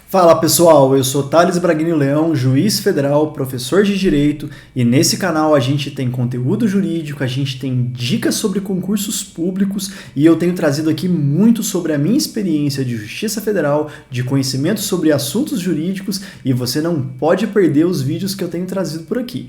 Fala pessoal, eu sou Thales Braguini Leão, juiz federal, professor de Direito, e nesse canal a gente tem conteúdo jurídico, a gente tem dicas sobre concursos públicos e eu tenho trazido aqui muito sobre a minha experiência de Justiça Federal, de conhecimento sobre assuntos jurídicos, e você não pode perder os vídeos que eu tenho trazido por aqui.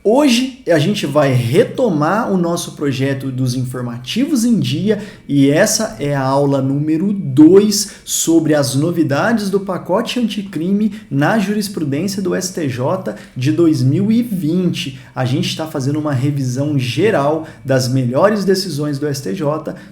Hoje a gente vai retomar o nosso projeto dos informativos em dia e essa é a aula número 2 sobre as novidades do pacote anticrime na jurisprudência do STJ de 2020. A gente está fazendo uma revisão geral das melhores decisões do STJ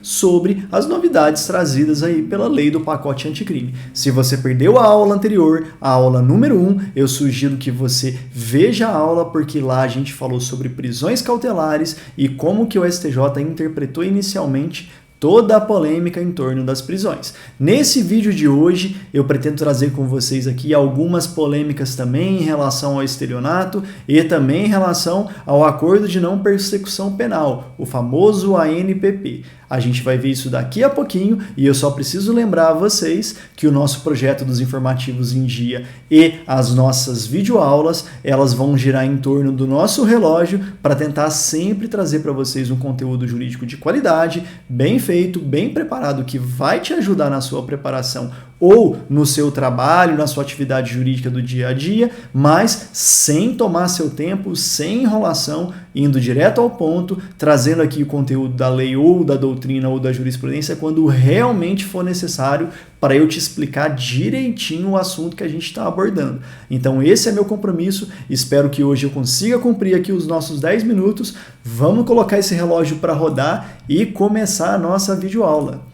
sobre as novidades trazidas aí pela lei do pacote anticrime. Se você perdeu a aula anterior, a aula número 1, eu sugiro que você veja a aula porque lá a gente falou sobre prisões cautelares e como que o STJ interpretou inicialmente toda a polêmica em torno das prisões. Nesse vídeo de hoje, eu pretendo trazer com vocês aqui algumas polêmicas também em relação ao estelionato e também em relação ao acordo de não persecução penal, o famoso ANPP. A gente vai ver isso daqui a pouquinho e eu só preciso lembrar a vocês que o nosso projeto dos informativos em dia e as nossas videoaulas, elas vão girar em torno do nosso relógio para tentar sempre trazer para vocês um conteúdo jurídico de qualidade, bem feito, bem preparado, que vai te ajudar na sua preparação ou no seu trabalho, na sua atividade jurídica do dia a dia, mas sem tomar seu tempo, sem enrolação, indo direto ao ponto, trazendo aqui o conteúdo da lei ou da doutrina ou da jurisprudência quando realmente for necessário para eu te explicar direitinho o assunto que a gente está abordando. Então esse é meu compromisso, espero que hoje eu consiga cumprir aqui os nossos 10 minutos, vamos colocar esse relógio para rodar e começar a nossa videoaula.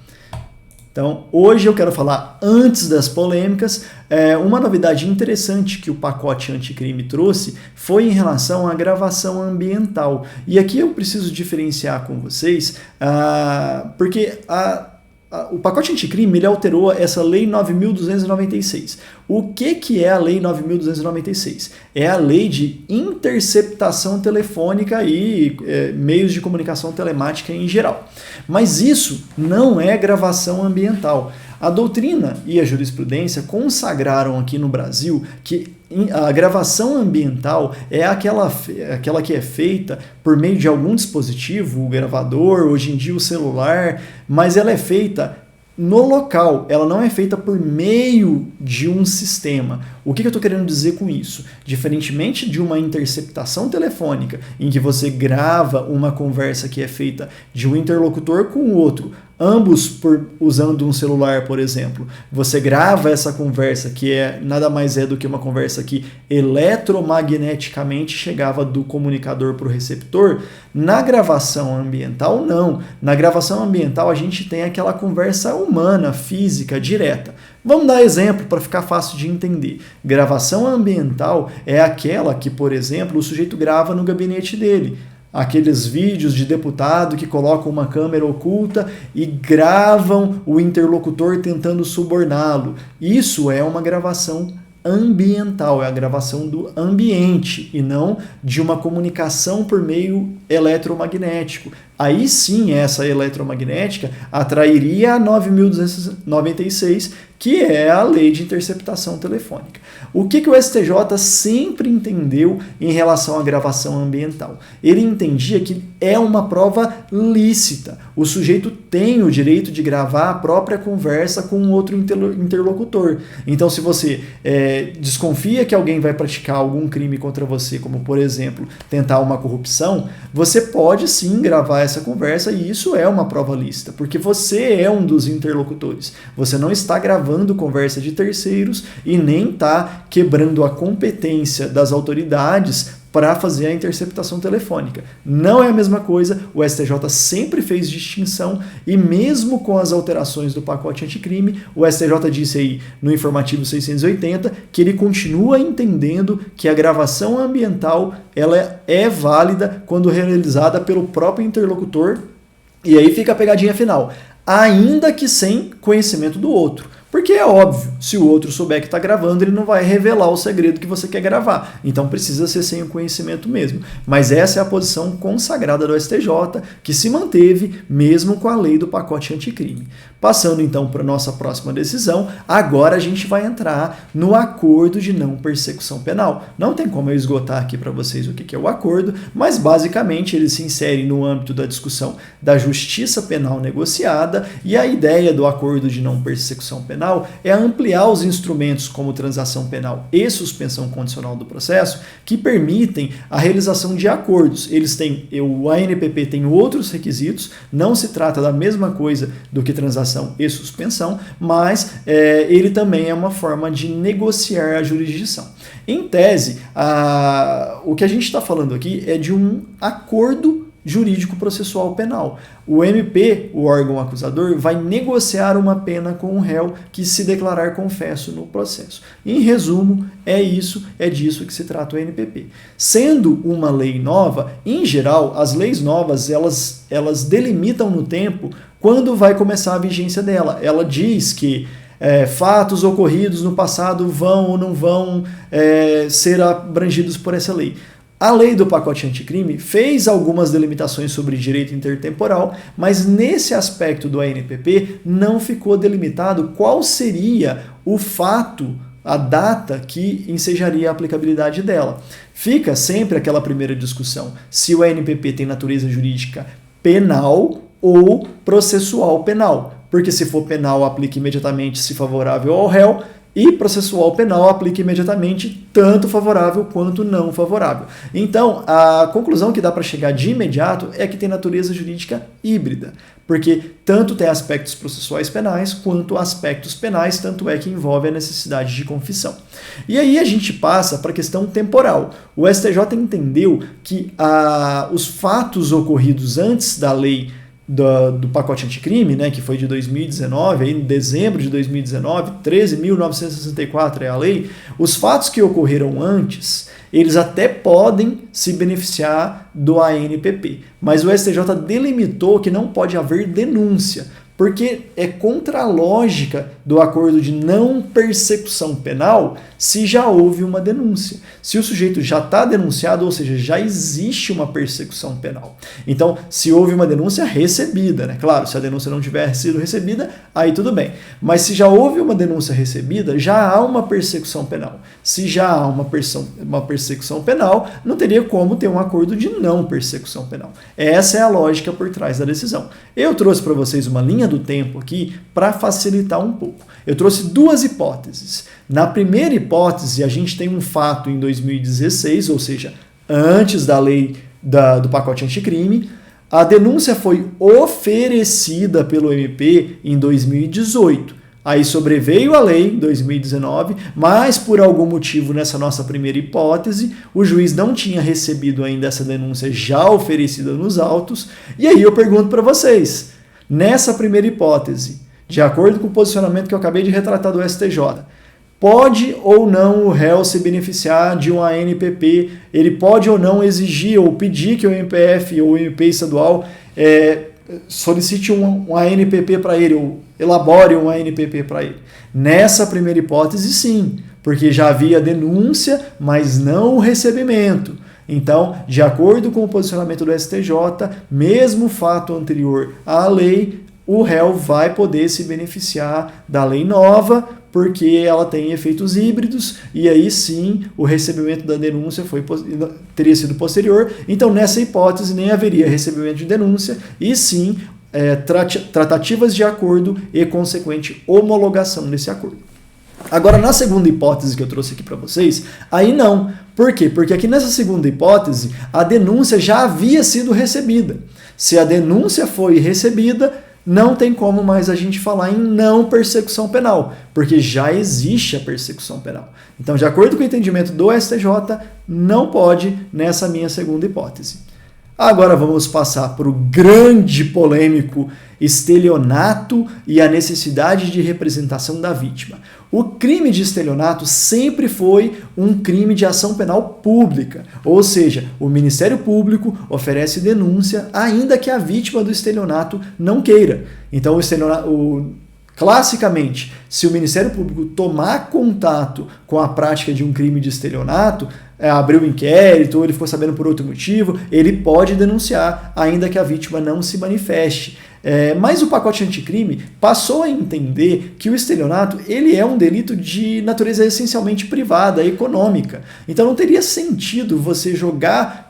Então, hoje eu quero falar, antes das polêmicas, uma novidade interessante que o pacote anticrime trouxe foi em relação à gravação ambiental. E aqui eu preciso diferenciar com vocês, porque o pacote anticrime ele alterou essa Lei 9.296. O que é a Lei 9.296? É a lei de interceptação telefônica e meios de comunicação telemática em geral. Mas isso não é gravação ambiental. A doutrina e a jurisprudência consagraram aqui no Brasil que a gravação ambiental é aquela que é feita por meio de algum dispositivo, o gravador, hoje em dia o celular, mas ela é feita no local, ela não é feita por meio de um sistema. O que eu estou querendo dizer com isso? Diferentemente de uma interceptação telefônica, em que você grava uma conversa que é feita de um interlocutor com o outro, ambos usando um celular, por exemplo, você grava essa conversa, que nada mais é do que uma conversa que eletromagneticamente chegava do comunicador para o receptor. Na gravação ambiental, não. Na gravação ambiental, a gente tem aquela conversa humana, física, direta. Vamos dar exemplo para ficar fácil de entender. Gravação ambiental é aquela que, por exemplo, o sujeito grava no gabinete dele. Aqueles vídeos de deputado que colocam uma câmera oculta e gravam o interlocutor tentando suborná-lo. Isso é uma gravação ambiental, é a gravação do ambiente e não de uma comunicação por meio eletromagnético. Aí sim, essa eletromagnética atrairia a 9.296, que é a lei de interceptação telefônica. O que o STJ sempre entendeu em relação à gravação ambiental? Ele entendia que é uma prova lícita. O sujeito tem o direito de gravar a própria conversa com outro interlocutor. Então, se você desconfia que alguém vai praticar algum crime contra você, como, por exemplo, tentar uma corrupção, você pode sim gravar essa conversa e isso é uma prova lícita, porque você é um dos interlocutores. Você não está gravando conversa de terceiros e nem está quebrando a competência das autoridades para fazer a interceptação telefônica. Não é a mesma coisa, o STJ sempre fez distinção e mesmo com as alterações do pacote anticrime, o STJ disse aí no informativo 680 que ele continua entendendo que a gravação ambiental ela é válida quando realizada pelo próprio interlocutor e aí fica a pegadinha final, ainda que sem conhecimento do outro. Porque é óbvio, se o outro souber que está gravando, ele não vai revelar o segredo que você quer gravar. Então precisa ser sem o conhecimento mesmo. Mas essa é a posição consagrada do STJ, que se manteve mesmo com a lei do pacote anticrime. Passando então para a nossa próxima decisão, agora a gente vai entrar no acordo de não persecução penal. Não tem como eu esgotar aqui para vocês o que é o acordo, mas basicamente ele se insere no âmbito da discussão da justiça penal negociada, e a ideia do acordo de não persecução penal é ampliar os instrumentos como transação penal e suspensão condicional do processo que permitem a realização de acordos. Eles têm, o ANPP tem outros requisitos, não se trata da mesma coisa do que transação e suspensão, mas ele também é uma forma de negociar a jurisdição. Em tese, o que a gente está falando aqui é de um acordo jurídico processual penal. O MP, o órgão acusador, vai negociar uma pena com o réu que se declarar confesso no processo. Em resumo, é disso que se trata o ANPP. Sendo uma lei nova, em geral, as leis novas, elas delimitam no tempo quando vai começar a vigência dela. Ela diz que fatos ocorridos no passado vão ou não vão ser abrangidos por essa lei. A lei do pacote anticrime fez algumas delimitações sobre direito intertemporal, mas nesse aspecto do ANPP não ficou delimitado qual seria o fato, a data que ensejaria a aplicabilidade dela. Fica sempre aquela primeira discussão se o ANPP tem natureza jurídica penal ou processual penal, porque se for penal aplica imediatamente se favorável ao réu, e processual penal aplica imediatamente tanto favorável quanto não favorável. Então, a conclusão que dá para chegar de imediato é que tem natureza jurídica híbrida, porque tanto tem aspectos processuais penais quanto aspectos penais, tanto é que envolve a necessidade de confissão. E aí a gente passa para a questão temporal. O STJ entendeu que os fatos ocorridos antes da lei do pacote anticrime, né, que foi de 2019, aí em dezembro de 2019, 13.964 é a lei, os fatos que ocorreram antes, eles até podem se beneficiar do ANPP, mas o STJ delimitou que não pode haver denúncia, porque é contra a lógica do acordo de não persecução penal se já houve uma denúncia. Se o sujeito já está denunciado, ou seja, já existe uma persecução penal. Então, se houve uma denúncia recebida, né? Claro, se a denúncia não tiver sido recebida, aí tudo bem. Mas se já houve uma denúncia recebida, já há uma persecução penal. Se já há uma persecução penal, não teria como ter um acordo de não persecução penal. Essa é a lógica por trás da decisão. Eu trouxe para vocês uma linha do tempo aqui para facilitar um pouco. Eu trouxe duas hipóteses. Na primeira hipótese, a gente tem um fato em 2016, ou seja, antes da lei do pacote anticrime. A denúncia foi oferecida pelo MP em 2018. Aí sobreveio a lei em 2019, mas por algum motivo nessa nossa primeira hipótese, o juiz não tinha recebido ainda essa denúncia já oferecida nos autos. E aí eu pergunto para vocês, nessa primeira hipótese, de acordo com o posicionamento que eu acabei de retratar do STJ, pode ou não o réu se beneficiar de um ANPP? Ele pode ou não exigir ou pedir que o MPF ou o MP estadual solicite um ANPP para ele, ou elabore um ANPP para ele? Nessa primeira hipótese, sim, porque já havia denúncia, mas não o recebimento. Então, de acordo com o posicionamento do STJ, mesmo o fato anterior à lei, o réu vai poder se beneficiar da lei nova, porque ela tem efeitos híbridos, e aí sim o recebimento da denúncia teria sido posterior. Então, nessa hipótese, nem haveria recebimento de denúncia, e sim tratativas de acordo e consequente homologação desse acordo. Agora, na segunda hipótese que eu trouxe aqui para vocês, aí não. Por quê? Porque aqui nessa segunda hipótese, a denúncia já havia sido recebida. Se a denúncia foi recebida, não tem como mais a gente falar em não persecução penal, porque já existe a persecução penal. Então, de acordo com o entendimento do STJ, não pode nessa minha segunda hipótese. Agora vamos passar para o grande polêmico estelionato e a necessidade de representação da vítima. O crime de estelionato sempre foi um crime de ação penal pública, ou seja, o Ministério Público oferece denúncia ainda que a vítima do estelionato não queira. Então, Classicamente, se o Ministério Público tomar contato com a prática de um crime de estelionato, abriu um inquérito ou ele ficou sabendo por outro motivo, ele pode denunciar, ainda que a vítima não se manifeste. Mas o pacote anticrime passou a entender que o estelionato ele é um delito de natureza essencialmente privada, econômica. Então não teria sentido você jogar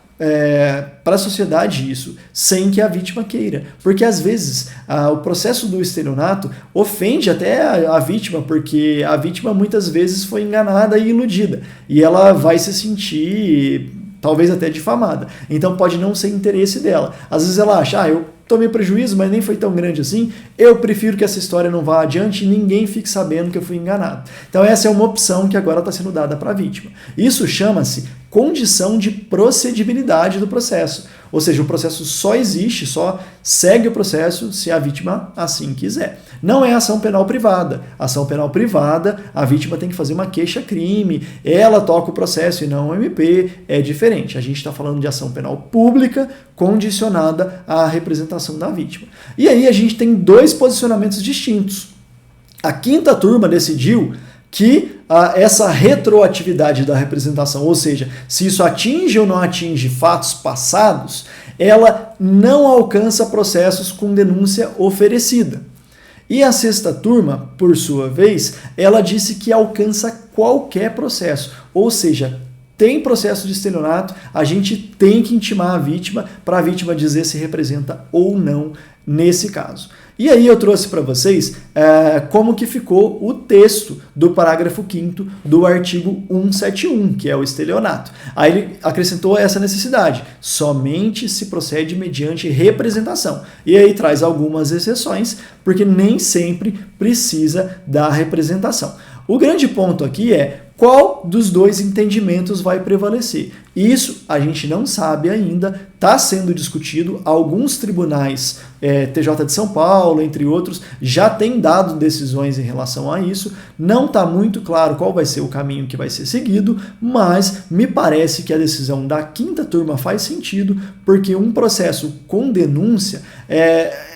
para a sociedade isso, sem que a vítima queira. Porque às vezes o processo do estelionato ofende até a vítima, porque a vítima muitas vezes foi enganada e iludida. E ela vai se sentir talvez até difamada. Então pode não ser interesse dela. Às vezes ela acha, eu tomei prejuízo, mas nem foi tão grande assim, eu prefiro que essa história não vá adiante e ninguém fique sabendo que eu fui enganado. Então essa é uma opção que agora está sendo dada para a vítima. Isso chama-se condição de procedibilidade do processo. Ou seja, o processo só existe, só segue o processo se a vítima assim quiser. Não é ação penal privada. Ação penal privada, a vítima tem que fazer uma queixa-crime, ela toca o processo e não o MP, é diferente. A gente está falando de ação penal pública condicionada à representação da vítima. E aí a gente tem dois posicionamentos distintos. A quinta turma decidiu que essa retroatividade da representação, ou seja, se isso atinge ou não atinge fatos passados, ela não alcança processos com denúncia oferecida. E a sexta turma, por sua vez, ela disse que alcança qualquer processo, ou seja, tem processo de estelionato, a gente tem que intimar a vítima para a vítima dizer se representa ou não nesse caso. E aí eu trouxe para vocês como que ficou o texto do parágrafo 5º do artigo 171, que é o estelionato. Aí ele acrescentou essa necessidade, somente se procede mediante representação. E aí traz algumas exceções, porque nem sempre precisa da representação. O grande ponto aqui é qual dos dois entendimentos vai prevalecer. Isso a gente não sabe ainda, está sendo discutido. Alguns tribunais, TJ de São Paulo, entre outros, já têm dado decisões em relação a isso. Não está muito claro qual vai ser o caminho que vai ser seguido, mas me parece que a decisão da quinta turma faz sentido, porque um processo com denúncia,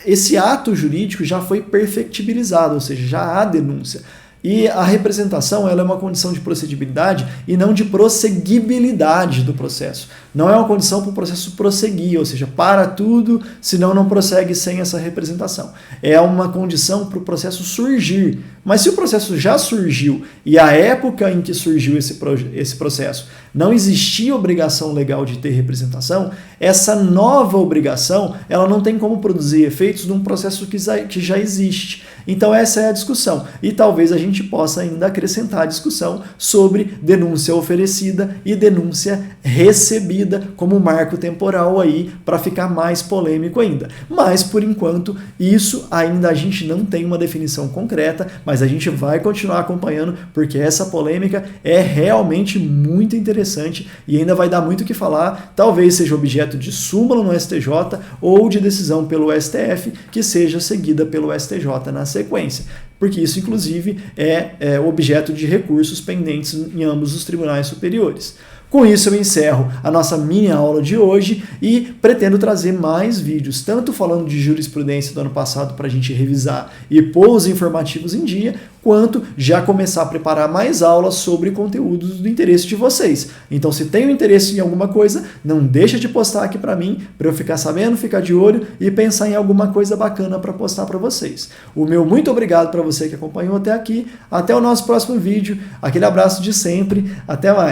esse ato jurídico já foi perfectibilizado, ou seja, já há denúncia. E a representação ela é uma condição de procedibilidade e não de prosseguibilidade do processo. Não é uma condição para o processo prosseguir, ou seja, para tudo, senão não prossegue sem essa representação. É uma condição para o processo surgir. Mas se o processo já surgiu e a época em que surgiu esse processo não existia obrigação legal de ter representação, essa nova obrigação ela não tem como produzir efeitos de um processo que já existe. Então essa é a discussão. E talvez a gente possa ainda acrescentar a discussão sobre denúncia oferecida e denúncia recebida como marco temporal aí para ficar mais polêmico ainda. Mas por enquanto isso ainda a gente não tem uma definição concreta, mas a gente vai continuar acompanhando porque essa polêmica é realmente muito interessante e ainda vai dar muito o que falar. Talvez seja objeto de súmula no STJ ou de decisão pelo STF que seja seguida pelo STJ na sequência, porque isso inclusive é objeto de recursos pendentes em ambos os tribunais superiores. Com isso eu encerro a nossa mini aula de hoje e pretendo trazer mais vídeos, tanto falando de jurisprudência do ano passado para a gente revisar e pôr os informativos em dia, quanto já começar a preparar mais aulas sobre conteúdos do interesse de vocês. Então se tem um interesse em alguma coisa, não deixa de postar aqui para mim, para eu ficar sabendo, ficar de olho e pensar em alguma coisa bacana para postar para vocês. O meu muito obrigado para você que acompanhou até aqui, até o nosso próximo vídeo, aquele abraço de sempre, até mais!